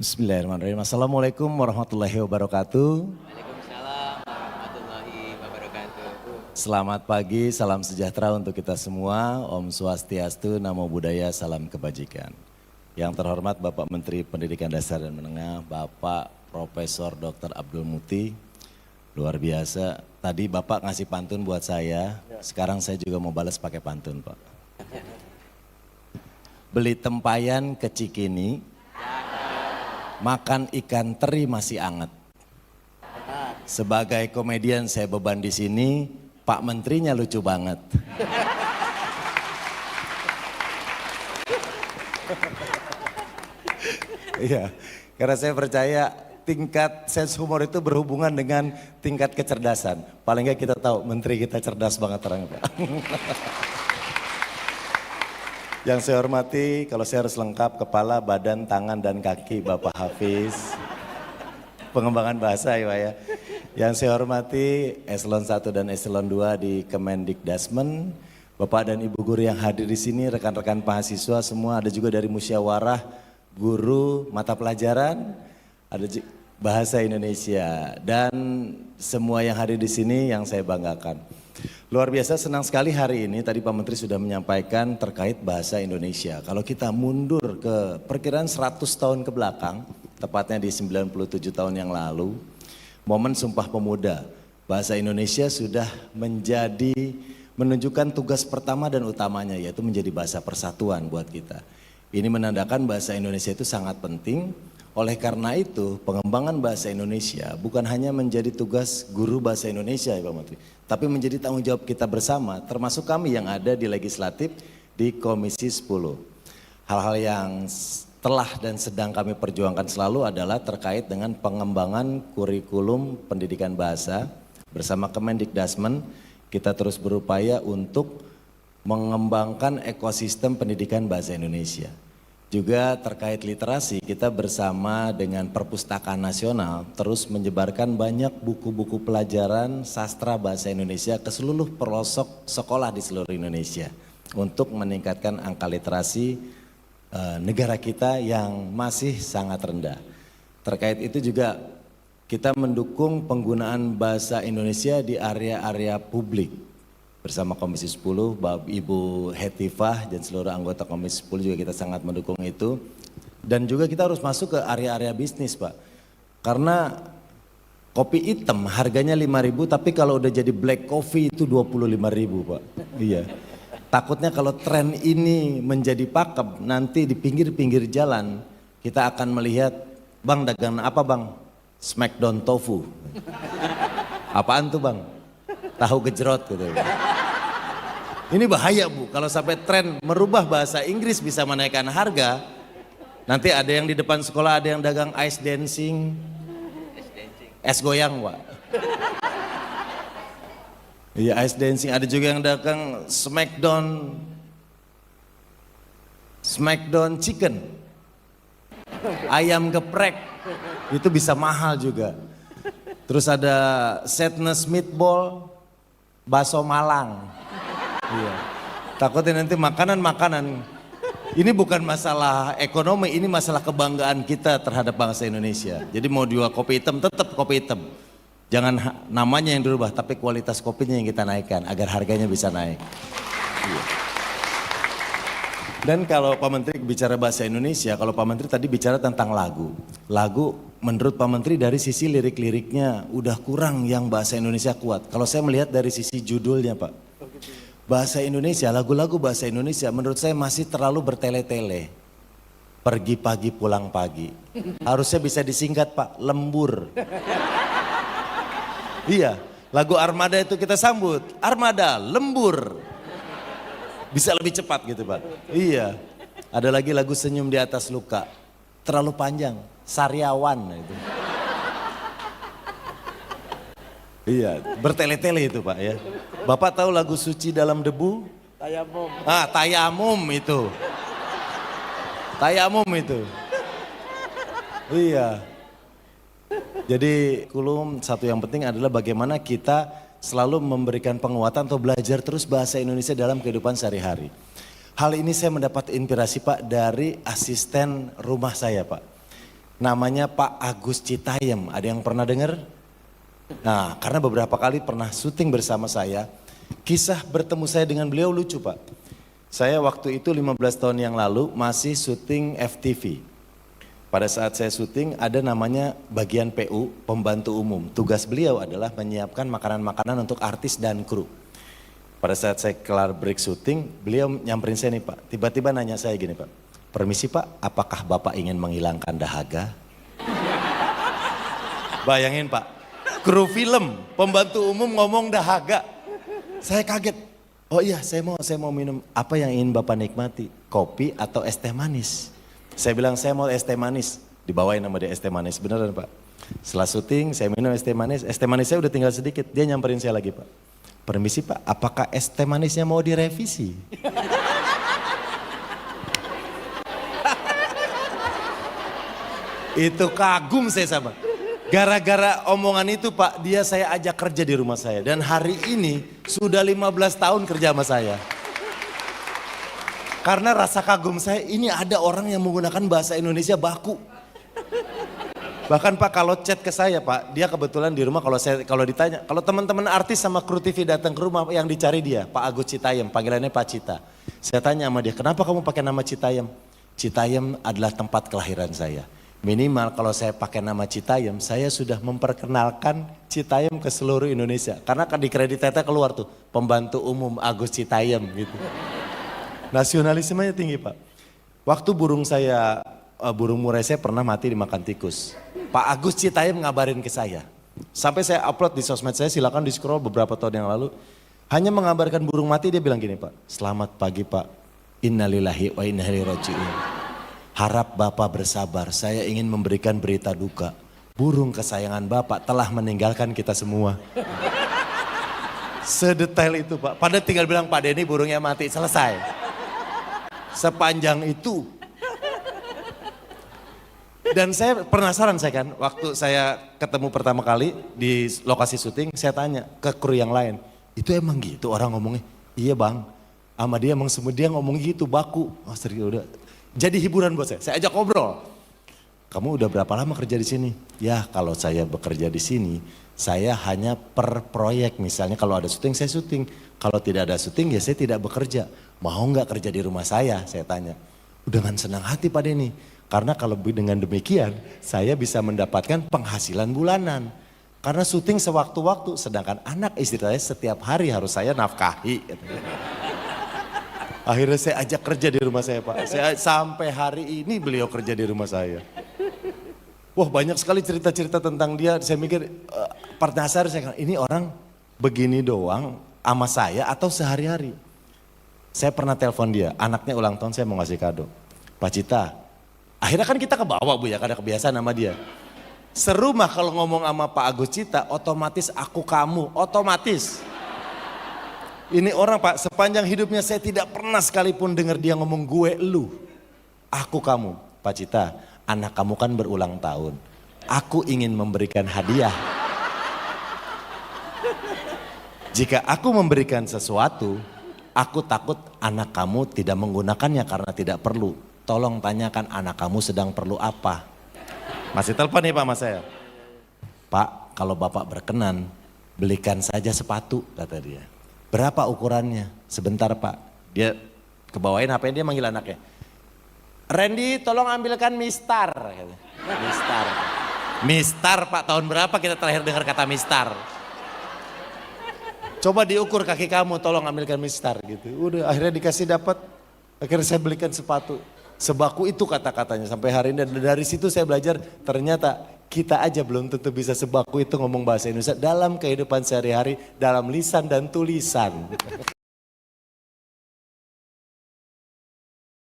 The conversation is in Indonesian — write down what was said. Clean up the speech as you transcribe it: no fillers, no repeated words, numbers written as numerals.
Bismillahirrahmanirrahim. Assalamualaikum warahmatullahi wabarakatuh. Waalaikumsalam warahmatullahi wabarakatuh. Selamat pagi, salam sejahtera untuk kita semua. Om Swastiastu, Namo Buddhaya, salam kebajikan. Yang terhormat Bapak Menteri Pendidikan Dasar dan Menengah, Bapak Profesor Dr. Abdul Muti. Luar biasa, tadi Bapak ngasih pantun buat saya, sekarang saya juga mau balas pakai pantun, Pak. Beli tempayan ke Cikini, makan ikan teri masih anget. Sebagai komedian saya beban di sini, Pak Menterinya lucu banget. Iya, karena saya percaya tingkat sense humor itu berhubungan dengan tingkat kecerdasan. Paling nggak kita tahu menteri kita cerdas banget orangnya, Pak. Yang saya hormati, kalau saya harus lengkap, kepala, badan, tangan, dan kaki Bapak Hafiz. Pengembangan bahasa ya Pak ya. Yang saya hormati, Eselon 1 dan Eselon 2 di Kemendikdasmen. Bapak dan Ibu guru yang hadir di sini, rekan-rekan mahasiswa semua, ada juga dari musyawarah, guru, mata pelajaran, ada bahasa Indonesia. Dan semua yang hadir di sini yang saya banggakan. Luar biasa, senang sekali hari ini, tadi Pak Menteri sudah menyampaikan terkait bahasa Indonesia. Kalau kita mundur ke perkiraan 100 tahun ke belakang, tepatnya di 97 tahun yang lalu, momen Sumpah Pemuda, bahasa Indonesia sudah menunjukkan tugas pertama dan utamanya, yaitu menjadi bahasa persatuan buat kita. Ini menandakan bahasa Indonesia itu sangat penting. Oleh karena itu, pengembangan bahasa Indonesia bukan hanya menjadi tugas guru bahasa Indonesia ya Pak Menteri, tapi menjadi tanggung jawab kita bersama, termasuk kami yang ada di Legislatif di Komisi 10. Hal-hal yang telah dan sedang kami perjuangkan selalu adalah terkait dengan pengembangan kurikulum pendidikan bahasa. Bersama Kemendikdasmen, kita terus berupaya untuk mengembangkan ekosistem pendidikan bahasa Indonesia. Juga terkait literasi, kita bersama dengan Perpustakaan Nasional terus menyebarkan banyak buku-buku pelajaran sastra bahasa Indonesia ke seluruh pelosok sekolah di seluruh Indonesia untuk meningkatkan angka literasi negara kita yang masih sangat rendah. Terkait itu juga kita mendukung penggunaan bahasa Indonesia di area-area publik. Bersama Komisi 10, Ibu Hetifah dan seluruh anggota Komisi 10 juga kita sangat mendukung itu. Dan juga kita harus masuk ke area-area bisnis Pak. Karena kopi hitam harganya 5.000 tapi kalau udah jadi black coffee itu 25.000 Pak. Iya. Takutnya kalau tren ini menjadi pakem, nanti di pinggir-pinggir jalan kita akan melihat, Bang dagang apa Bang? Smackdown tofu. Apaan tuh Bang? Tahu gejrot gitu. Ini bahaya Bu, kalau sampai tren merubah bahasa Inggris bisa menaikkan harga, nanti ada yang di depan sekolah ada yang dagang ice dancing, es goyang Pak. Iya ice dancing, ada juga yang dagang smackdown chicken, ayam geprek, itu bisa mahal juga. Terus ada sadness meatball, bakso Malang. Iya. Takutnya nanti makanan-makanan. Ini bukan masalah ekonomi, ini masalah kebanggaan kita terhadap bangsa Indonesia. Jadi mau jual kopi hitam, tetap kopi hitam. Jangan namanya yang dirubah, tapi kualitas kopinya yang kita naikkan agar harganya bisa naik. Iya. Dan kalau Pak Menteri bicara bahasa Indonesia, kalau Pak Menteri tadi bicara tentang lagu. Lagu menurut Pak Menteri dari sisi lirik-liriknya udah kurang yang bahasa Indonesia kuat. Kalau saya melihat dari sisi judulnya Pak. Bahasa Indonesia, lagu-lagu bahasa Indonesia menurut saya masih terlalu bertele-tele. Pergi pagi pulang pagi. Harusnya bisa disingkat Pak, lembur. Iya, lagu Armada itu kita sambut. Armada, lembur. Bisa lebih cepat gitu Pak. Iya. Ada lagi lagu Senyum di Atas Luka. Terlalu panjang. Saryawan itu. Iya, bertele-tele itu Pak ya. Bapak tahu lagu Suci Dalam Debu? Tayamum. Tayamum itu. Tayamum itu. Iya. Jadi kurikulum satu yang penting adalah bagaimana kita selalu memberikan penguatan atau belajar terus bahasa Indonesia dalam kehidupan sehari-hari. Hal ini saya mendapat inspirasi Pak dari asisten rumah saya Pak. Namanya Pak Agus Citayam. Ada yang pernah dengar? Nah, karena beberapa kali pernah syuting bersama saya, kisah bertemu saya dengan beliau lucu Pak. Saya waktu itu 15 tahun yang lalu masih syuting FTV. Pada saat saya syuting ada namanya bagian PU, pembantu umum. Tugas beliau adalah menyiapkan makanan-makanan untuk artis dan kru. Pada saat saya kelar break syuting, beliau nyamperin saya nih Pak. Tiba-tiba nanya saya gini Pak, permisi Pak, apakah Bapak ingin menghilangkan dahaga? Bayangin Pak. Kru film, pembantu umum ngomong dahaga. Saya kaget. Oh iya, saya mau minum. Apa yang ingin Bapak nikmati? Kopi atau es teh manis? Saya bilang saya mau es teh manis. Dibawain sama dia es teh manis, beneran Pak. Setelah syuting, saya minum es teh manis. Es teh manis saya udah tinggal sedikit. Dia nyamperin saya lagi Pak. Permisi Pak, apakah es teh manisnya mau direvisi? Itu kagum saya sama. Gara-gara omongan itu Pak, dia saya ajak kerja di rumah saya. Dan hari ini sudah 15 tahun kerja sama saya. Karena rasa kagum saya, ini ada orang yang menggunakan bahasa Indonesia baku. Bahkan Pak kalau chat ke saya Pak, dia kebetulan di rumah kalau ditanya, kalau teman-teman artis sama kru TV datang ke rumah yang dicari dia, Pak Agus Citayam, panggilannya Pak Cita. Saya tanya sama dia, kenapa kamu pakai nama Citayam? Citayam adalah tempat kelahiran saya. Minimal kalau saya pakai nama Citayam, saya sudah memperkenalkan Citayam ke seluruh Indonesia. Karena di kredit tete keluar tuh, pembantu umum Agus Citayam gitu. Nasionalismenya tinggi Pak. Waktu burung murai saya pernah mati dimakan tikus. Pak Agus Citayam ngabarin ke saya. Sampai saya upload di sosmed saya, silakan di scroll beberapa tahun yang lalu. Hanya mengabarkan burung mati, dia bilang gini Pak, selamat pagi Pak, innalillahi wa inna ilaihi raji'un. Harap Bapak bersabar, saya ingin memberikan berita duka. Burung kesayangan Bapak telah meninggalkan kita semua. Sedetail itu Pak, pada tinggal bilang Pak Denny burungnya mati, selesai. Sepanjang itu. Dan saya penasaran saya kan, waktu saya ketemu pertama kali di lokasi syuting, saya tanya ke kru yang lain, itu emang gitu orang ngomongnya? Iya Bang, sama dia emang semua dia ngomong gitu, baku. Oh serius udah. Jadi hiburan buat saya ajak ngobrol. Kamu udah berapa lama kerja di sini? Ya kalau saya bekerja di sini, saya hanya per proyek. Misalnya kalau ada syuting saya syuting, kalau tidak ada syuting ya saya tidak bekerja. Mau nggak kerja di rumah saya tanya. Dengan senang hati Pak Denny. Karena kalau dengan demikian saya bisa mendapatkan penghasilan bulanan. Karena syuting sewaktu-waktu, sedangkan anak istri saya setiap hari harus saya nafkahi. Akhirnya saya ajak kerja di rumah saya Pak. Saya sampai hari ini beliau kerja di rumah saya. Wah banyak sekali cerita-cerita tentang dia. Saya mikir penasaran saya, ini orang begini doang sama saya atau sehari-hari. Saya pernah telepon dia, anaknya ulang tahun saya mau ngasih kado. Pak Cita, akhirnya kan kita ke bawah Bu ya, karena kebiasaan sama dia. Serumah kalau ngomong sama Pak Agus Cita, otomatis aku kamu, otomatis. Ini orang Pak, sepanjang hidupnya saya tidak pernah sekalipun dengar dia ngomong gue, lu. Aku kamu, Pak Cita, anak kamu kan berulang tahun. Aku ingin memberikan hadiah. Jika aku memberikan sesuatu, aku takut anak kamu tidak menggunakannya karena tidak perlu. Tolong tanyakan anak kamu sedang perlu apa. Masih telepon nih Pak mas saya. Pak, kalau Bapak berkenan, belikan saja sepatu, kata dia. Berapa ukurannya? Sebentar Pak. Dia kebawain HP dia manggil anaknya. Randy tolong ambilkan mistar. Mistar. Mistar Pak, tahun berapa kita terakhir dengar kata mistar? Coba diukur kaki kamu, tolong ambilkan mistar gitu. Udah akhirnya dikasih dapat. Akhirnya saya belikan sepatu. Sebaku itu kata-katanya sampai hari ini. Dan dari situ saya belajar ternyata kita aja belum tentu bisa sebaku itu ngomong bahasa Indonesia dalam kehidupan sehari-hari, dalam lisan dan tulisan.